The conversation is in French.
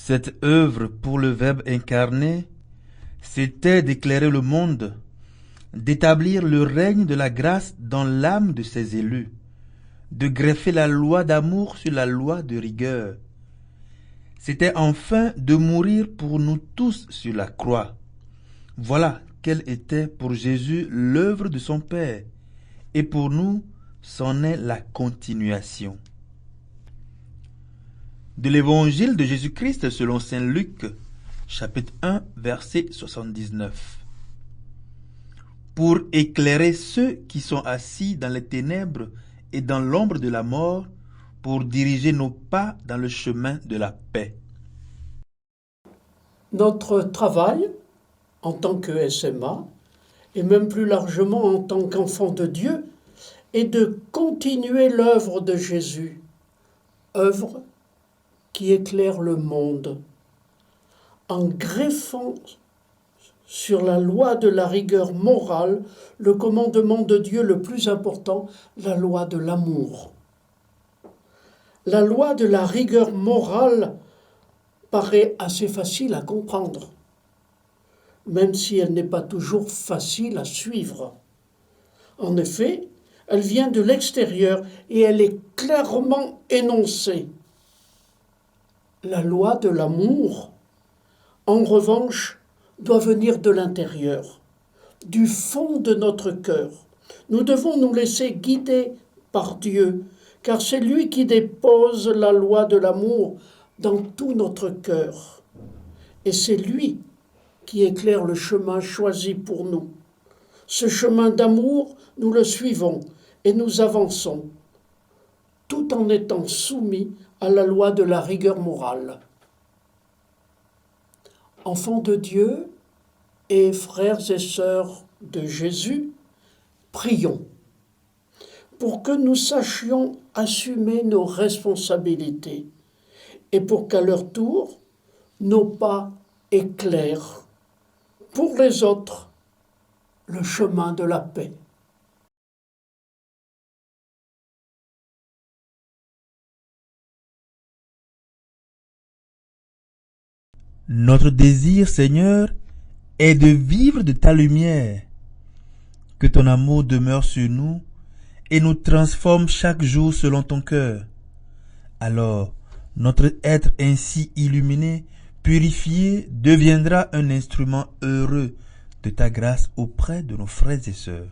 Cette œuvre pour le Verbe incarné, c'était d'éclairer le monde, d'établir le règne de la grâce dans l'âme de ses élus, de greffer la loi d'amour sur la loi de rigueur. C'était enfin de mourir pour nous tous sur la croix. Voilà quelle était pour Jésus l'œuvre de son Père, et pour nous, c'en est la continuation. De l'évangile de Jésus-Christ selon saint Luc, chapitre 1, verset 79. Pour éclairer ceux qui sont assis dans les ténèbres et dans l'ombre de la mort, pour diriger nos pas dans le chemin de la paix. Notre travail, en tant que SMA, et même plus largement en tant qu'enfant de Dieu, est de continuer l'œuvre de Jésus, œuvre qui éclaire le monde, en greffant sur la loi de la rigueur morale le commandement de Dieu le plus important, la loi de l'amour. La loi de la rigueur morale paraît assez facile à comprendre, même si elle n'est pas toujours facile à suivre. En effet, elle vient de l'extérieur et elle est clairement énoncée. La loi de l'amour, en revanche, doit venir de l'intérieur, du fond de notre cœur. Nous devons nous laisser guider par Dieu, car c'est lui qui dépose la loi de l'amour dans tout notre cœur. Et c'est lui qui éclaire le chemin choisi pour nous. Ce chemin d'amour, nous le suivons et nous avançons, tout en étant soumis à la loi de la rigueur morale. Enfants de Dieu et frères et sœurs de Jésus, prions pour que nous sachions assumer nos responsabilités et pour qu'à leur tour, nos pas éclairent pour les autres le chemin de la paix. Notre désir, Seigneur, est de vivre de ta lumière. Que ton amour demeure sur nous et nous transforme chaque jour selon ton cœur. Alors, notre être ainsi illuminé, purifié, deviendra un instrument heureux de ta grâce auprès de nos frères et sœurs.